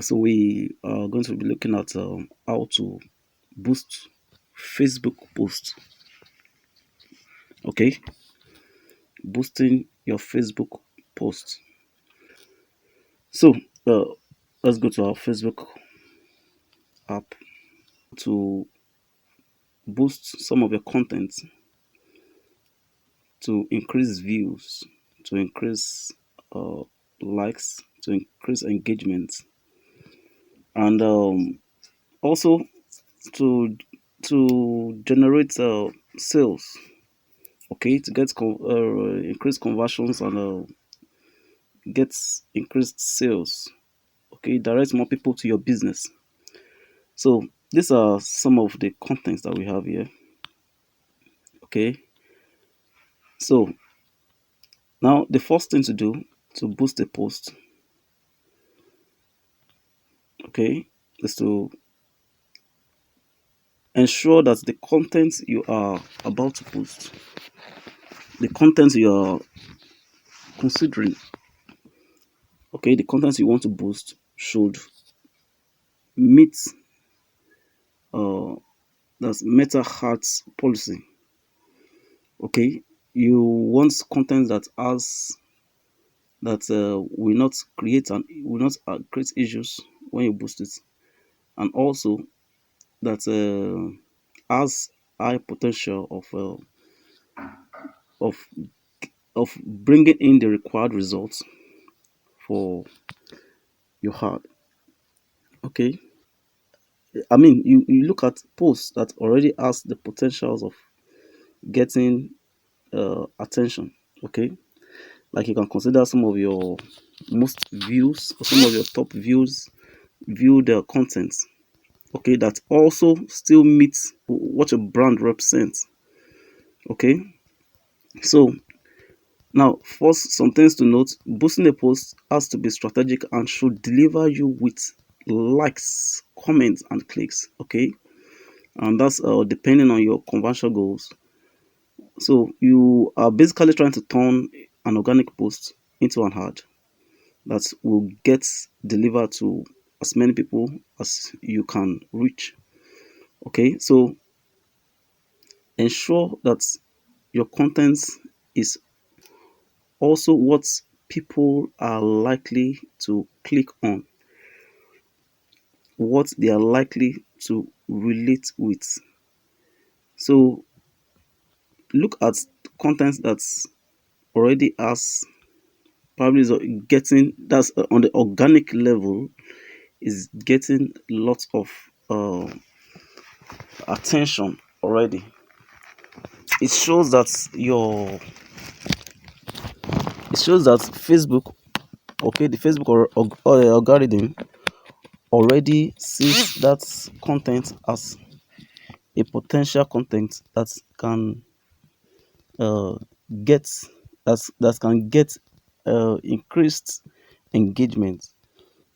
So we are going to be looking at how to boost Facebook posts. Okay, boosting your Facebook posts. So uh, let's go to our Facebook app to boost some of your content, to increase views, to increase uh, likes, to increase engagement, and also to generate sales. Okay, to get increased conversions and get increased sales. Okay, direct more people to your business. So these are some of the contents that we have here. Okay, so now the first thing to do to boost a post, okay, is to ensure that the content you are about to post, the content you are considering, okay, the content you want to boost should meet uh that's Meta Hearts policy. Okay, you want content that has that will not create issues when you boost it, and also that has high potential of bringing in the required results for your ad. Okay, I mean you look at posts that already has the potentials of getting attention. Okay, like you can consider some of your most views or some of your top views viewed content. Okay, that also still meets what your brand represents. Okay, so now first, some things to note: boosting a post has to be strategic and should deliver you with likes, comments, and clicks. Okay, and that's depending on your conversion goals. So you are basically trying to turn an organic post into an ad that will get delivered to as many people as you can reach. Okay, so ensure that your content is also what people are likely to click on, what they are likely to relate with. So look at content that's already has probably is getting that's on the organic level is getting lots of attention already. It shows that your it shows that Facebook, okay, the Facebook algorithm already sees that content as a potential content that can uh, get that can get increased engagement.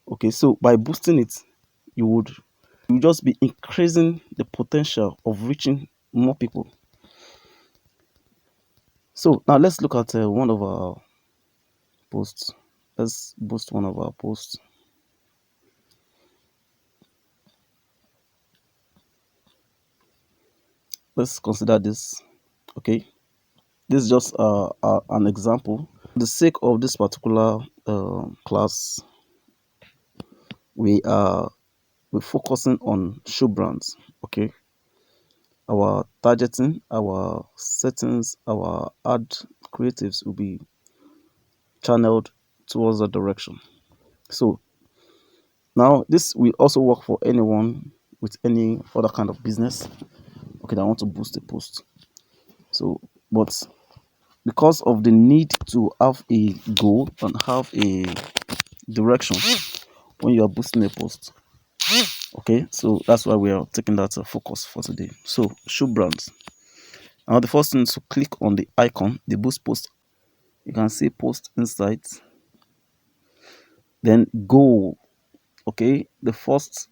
Okay, so by boosting it, you would just be increasing the potential of reaching more people. So now let's look at one of our posts. Let's boost one of our posts. Let's consider this. Okay, this is just an example. For the sake of this particular class, we are we're focusing on shoe brands. Okay, our targeting, our settings, our ad creatives will be channeled towards that direction. So now this will also work for anyone with any other kind of business. Okay, that want to boost a post. So, but because of the need to have a goal and have a direction when you are boosting a post. Okay, so that's why we are taking that focus for today. So, shoe brands. Now, the first thing is to click on the icon, the boost post. You can see post insights, then goal. Okay, the first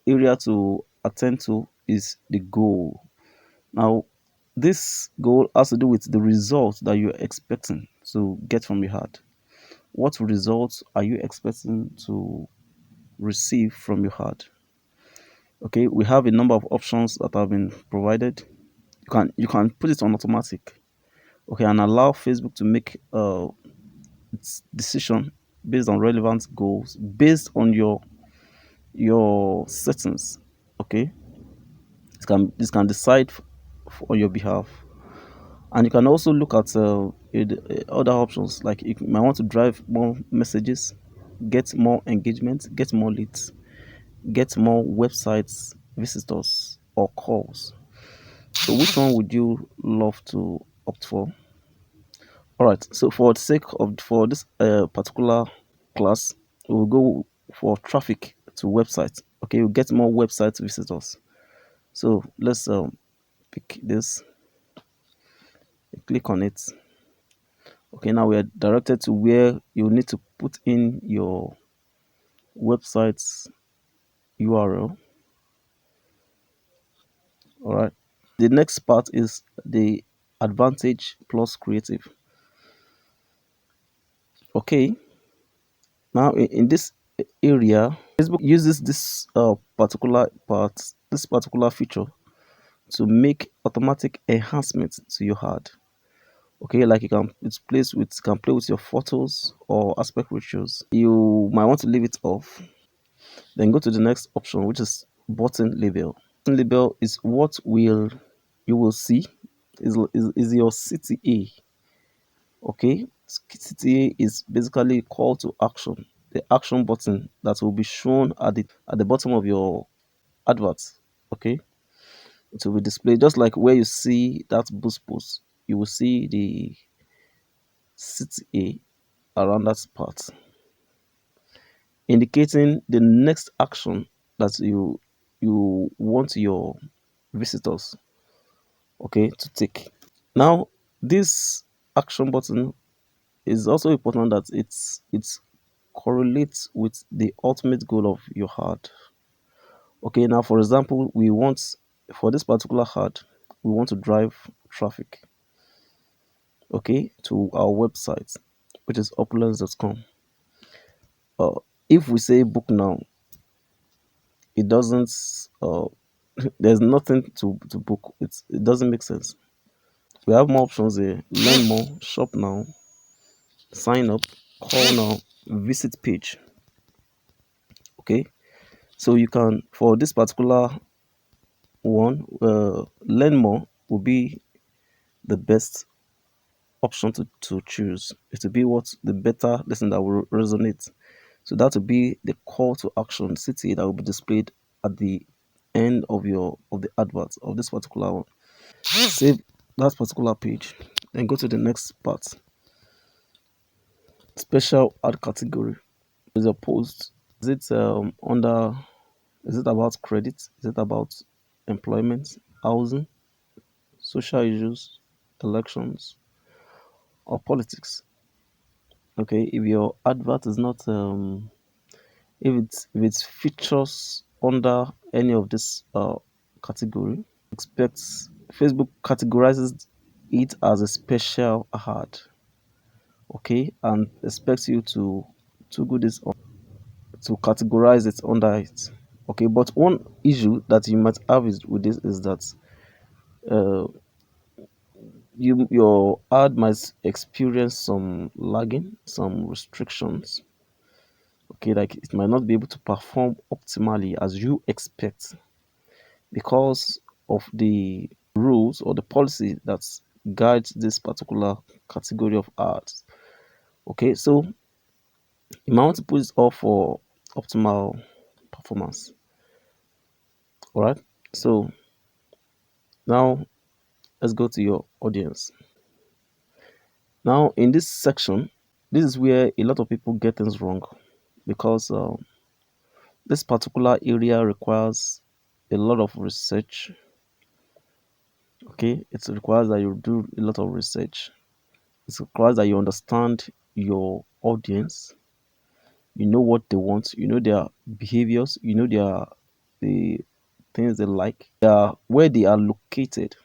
area to attend to is the goal. Now, this goal has to do with the result that you're expecting to get from your ad. What results are you expecting to receive from your ad. Okay, we have a number of options that have been provided. You can put it on automatic. Okay, and allow Facebook to make its decision based on relevant goals, based on your settings. Okay, this can decide on your behalf. And you can also look at other options, like you might want to drive more messages, get more engagement, get more leads, get more websites visitors or calls. So which one would you love to opt for? All right, so for the sake of for this particular class, we'll go for traffic to websites. Okay, we'll get more website visitors. So let's pick this, click on it. Okay, now we are directed to where you need to put in your website's URL. All right, the next part is the advantage plus creative. Okay, now in this area, Facebook uses this particular feature to make automatic enhancements to your ad. Okay, like you can play with your photos or aspect ratios. You might want to leave it off. Then go to the next option, which is button label. Button label is what will you will see is your CTA. Okay, CTA is basically a call to action, the action button that will be shown at the bottom of your advert. Okay, it will be displayed just like where you see that boost post. You will see the CTA around that part, indicating the next action that you want your visitors, okay, to take. Now, this action button is also important that it's correlates with the ultimate goal of your ad. Okay, now for example, for this particular ad, we want to drive traffic, okay, to our website, which is opulence.com. Uh, if we say book now, it doesn't there's nothing to book. It doesn't make sense. We have more options here: learn more, shop now, sign up, call now, visit page. Okay, so you can, for this particular one, learn more will be the best option to choose. It will be what the better lesson that will resonate. So that will be the call to action city that will be displayed at the end of the advert of this particular one. Save that particular page, then go to the next part. Special ad category is a post. Is it under? Is it about credit? Is it about employment, housing, social issues, elections, or politics? Okay, if your advert is not if it features under any of this category, expects Facebook categorizes it as a special ad. Okay, and expects you to do this to categorize it under it. Okay, but one issue that you might have is with this is that uh, your ad might experience some lagging, some restrictions. Okay, like it might not be able to perform optimally as you expect because of the rules or the policy that guides this particular category of ads. Okay, so you might want to put it all for optimal performance. All right, so now let's go to your audience. Now, in this section, this is where a lot of people get things wrong because this particular area requires a lot of research. Okay, it requires that you do a lot of research. It requires that you understand your audience. You know what they want. You know their behaviors. You know the things they like. Where they are located.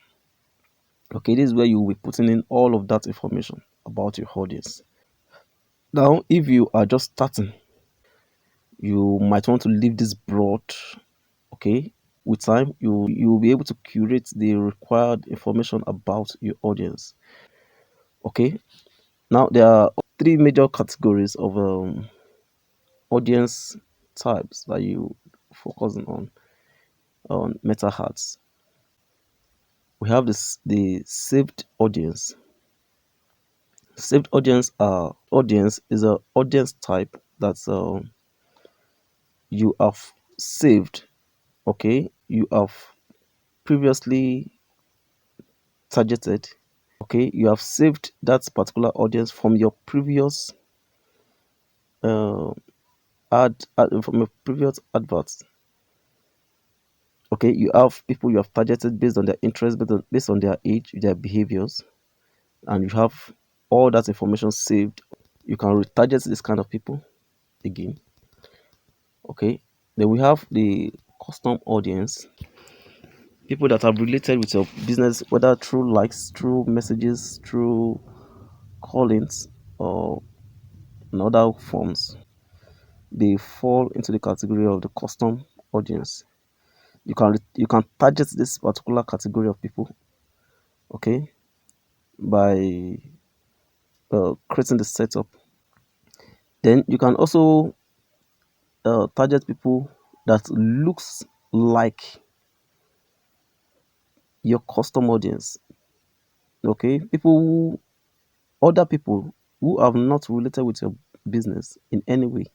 Okay, this is where you will be putting in all of that information about your audience. Now, if you are just starting, You might want to leave this broad. Okay, with time you'll be able to curate the required information about your audience. Okay, now there are three major categories of audience types that you focus on Meta Ads. We have the saved audience. Saved audience is a audience type that's you have saved. Okay, you have previously targeted. Okay, you have saved that particular audience from your previous uh, from your previous adverts. Okay, you have people you have targeted based on their interests, based on their age, their behaviors, and you have all that information saved. You can retarget this kind of people again. Okay, then we have the custom audience, people that are related with your business, whether through likes, through messages, through callings, or in other forms. They fall into the category of the custom audience. You can target this particular category of people, okay, by creating the setup. Then you can also target people that looks like your custom audience. Okay, other people who have not related with your business in any way.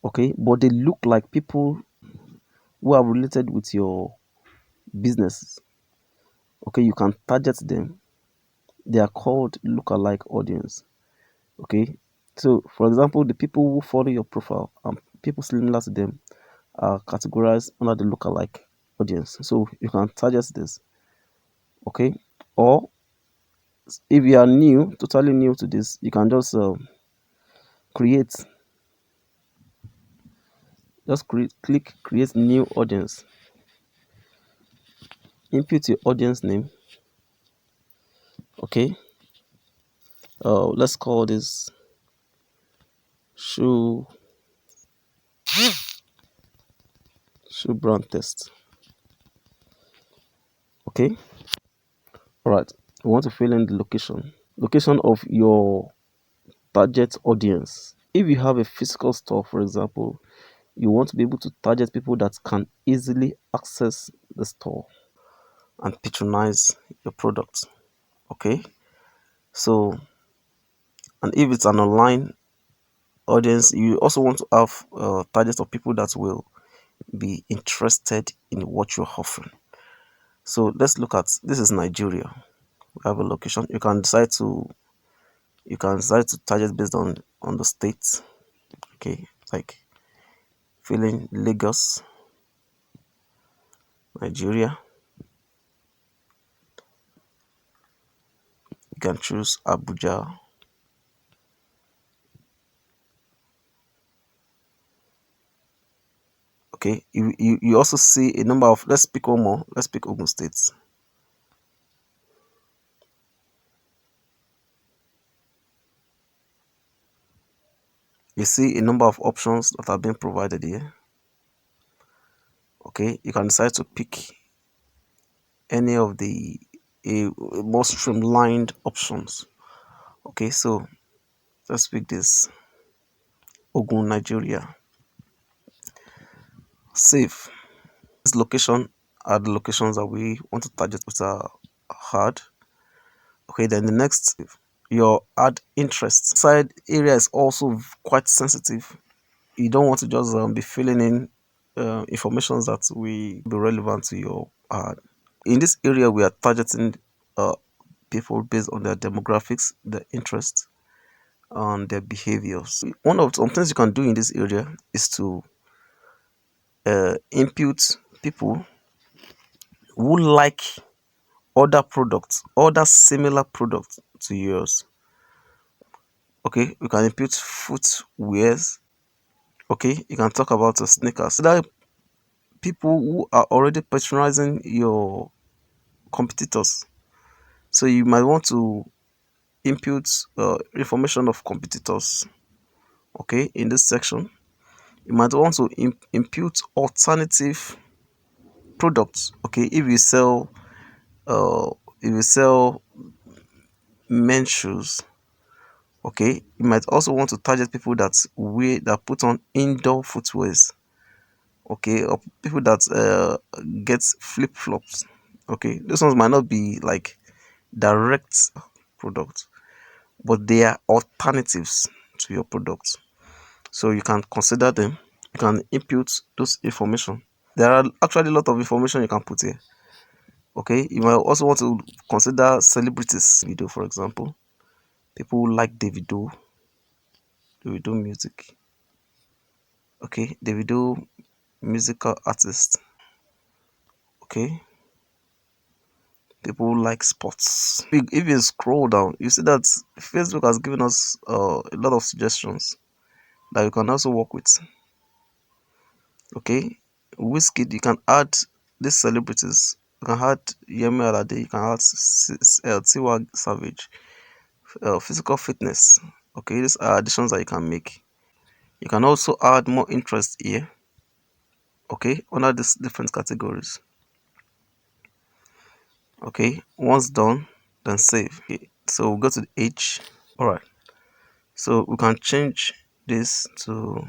Okay, but they look like people who are related with your business. Okay, you can target them. They are called lookalike audience. Okay, so for example, the people who follow your profile and people similar to them are categorized under the lookalike audience. So you can target this. Okay, or if you are new, totally new to this, you can just create, click create new audience, input your audience name. Okay, let's call this shoe shoe brand test. Okay, all right. We want to fill in the location of your target audience. If you have a physical store, for example, you want to be able to target people that can easily access the store and patronize your products. Okay, so, and if it's an online audience, you also want to have targets of people that will be interested in what you're offering. So let's look at, this is Nigeria. We have a location. You can decide to target based on the state. Okay, like filling Lagos, Nigeria. You can choose Abuja. Okay, you also see a number of, let's pick one more. Let's pick Ogun State. You see a number of options that are being provided here. Okay, you can decide to pick any of the more streamlined options. Okay, so let's pick this Ogun, Nigeria. Save. This location are the locations that we want to target with our ad. Okay, then the next, your ad interest side area is also quite sensitive. You don't want to just be filling in information that will be relevant to your ad. In this area, we are targeting uh, people based on their demographics, their interests, and their behaviors. One of some things you can do in this area is to input people who like other products, other similar products to yours. Okay, we can input footwears. Okay, you can talk about sneakers. There are people who are already patronizing your competitors, so you might want to input information of competitors. Okay, in this section, You might want to impute alternative products. Okay, uh if you sell men's shoes, okay, you might also want to target people that put on indoor footwears, okay, or people that get flip-flops. Okay, those ones might not be like direct products, but they are alternatives to your product, so you can consider them. You can input those information. There are actually a lot of information you can put here. Okay, you might also want to consider celebrities video, for example, people who like Davido music. Okay, Davido musical artist. Okay, people who like sports. If you scroll down, you see that Facebook has given us a lot of suggestions that you can also work with. Okay, whiskey, you can add these celebrities. You can add Yemi Alade, you can add Tiwa Savage, physical fitness. Okay, these are additions that you can make. You can also add more interest here. Okay, under these different categories. Okay, once done, then save. Okay, so we'll go to the age. All right, so we can change this to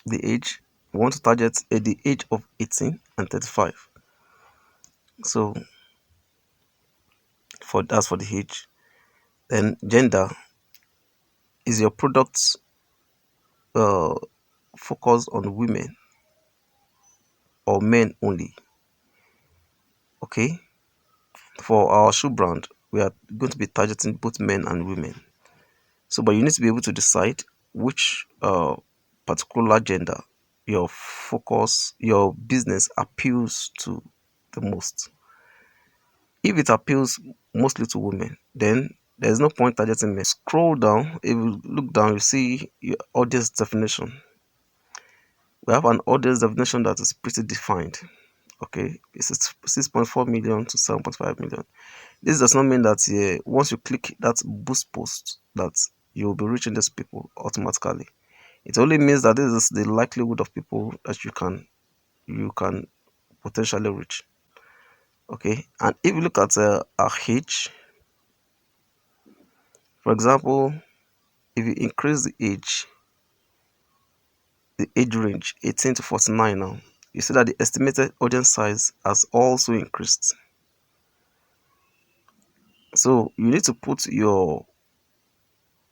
the age. We want to target at the age of 18 and 35. So for the age. Then gender, is your product uh focused on women or men only? Okay, for our shoe brand, we are going to be targeting both men and women. So, but you need to be able to decide which particular gender your business appeals to the most. If it appeals mostly to women, then there's no point targeting men. Scroll down. If you look down, you see your audience definition. We have an audience definition that is pretty defined. Okay, it's 6.4 million to 7.5 million. This does not mean that once you click that boost post that you'll be reaching these people automatically. It only means that this is the likelihood of people that you can potentially reach. Okay, and if you look at a age, for example, if you increase the age range 18 to 49 now, you see that the estimated audience size has also increased. So you need to put your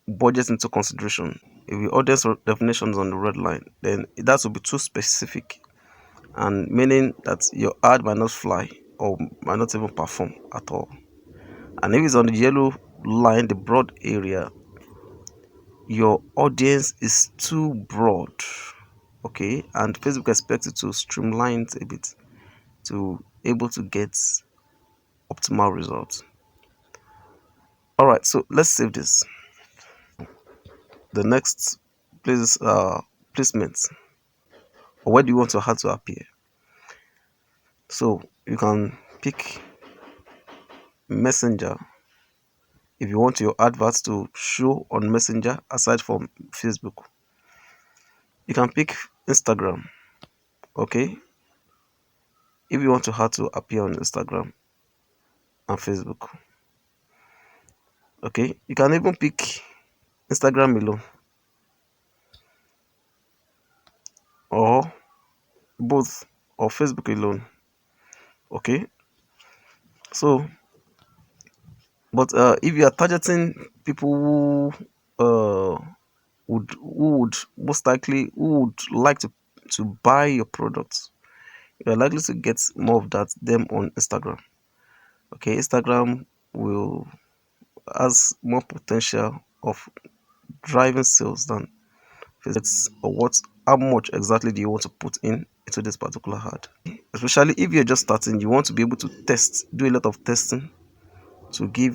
budget into consideration. If your audience definition is on the red line, then that will be too specific, and meaning that your ad might not fly or might not even perform at all. And if it's on the yellow line, the broad area, your audience is too broad. Okay, and Facebook expects you to streamline it a bit to able to get optimal results. All right, so let's save this. The next place placement, or where do you want your ad to appear? So you can pick Messenger if you want your adverts to show on Messenger aside from Facebook. You can pick Instagram. Okay, if you want your ad to appear on Instagram and Facebook. Okay, you can even pick Instagram alone or both, or Facebook alone. Okay, so but if you are targeting people who would most likely who would like to buy your products, you're likely to get more of that them on Instagram. Okay, Instagram will has more potential of driving sales than Facebook. Or how much exactly do you want to put into this particular ad? Especially if you're just starting, you want to be able to do a lot of testing to be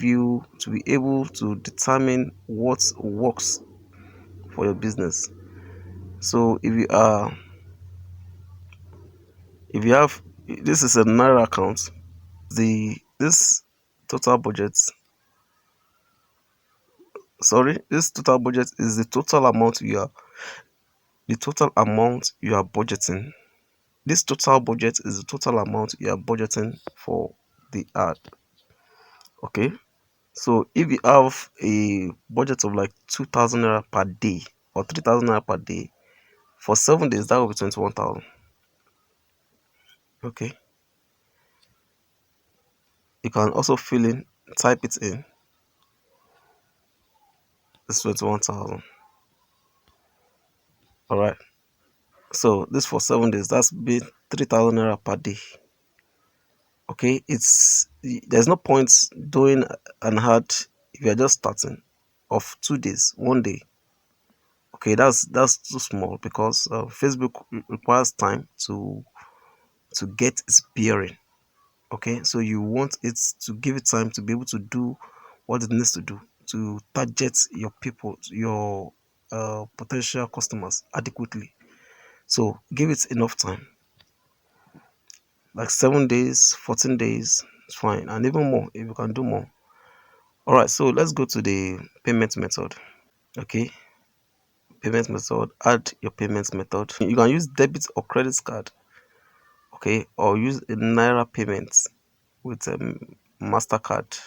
able to determine what works for your business. So if you have, this is a Naira account, this total budget, this total budget is the total amount the total amount you are budgeting. This total budget is the total amount you are budgeting for the ad. Okay, so if you have a budget of like 2,000 naira per day or 3,000 naira per day for 7 days, that will be 21,000. Okay, you can also fill in, type it in. It's 21,000. All right, so this for 7 days, that's be 3,000 naira per day. Okay, there's no point doing an ad if you're just starting of 2 days, 1 day. Okay, that's too small because Facebook requires time to get its bearing. Okay, so you want it to give it time to be able to do what it needs to do to target your people, your potential customers adequately. So give it enough time, like 7 days, 14 days, it's fine, and even more if you can do more. All right, so let's go to the payment method. Okay, payment method, add your payment method. You can use debit or credit card, okay, or use a Naira payment with MasterCard.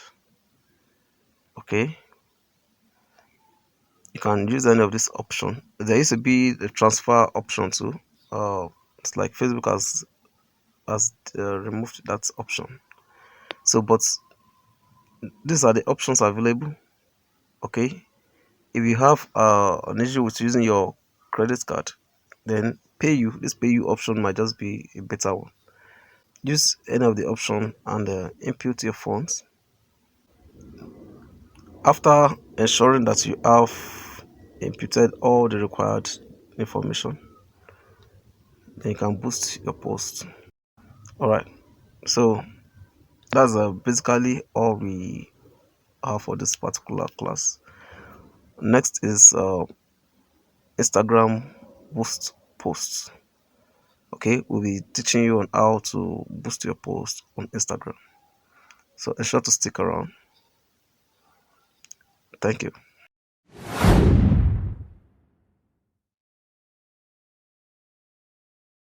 Okay, you can use any of this option. There used to be the transfer option too. It's like Facebook has removed that option. So, but these are the options available. Okay, if you have an issue with using your credit card, then this PayU option might just be a better one. Use any of the option and input your funds. After ensuring that you have inputted all the required information, then you can boost your post. All right, so that's basically all we have for this particular class. Next is Instagram boost posts. Okay, we'll be teaching you on how to boost your post on Instagram, so ensure to stick around. Thank you.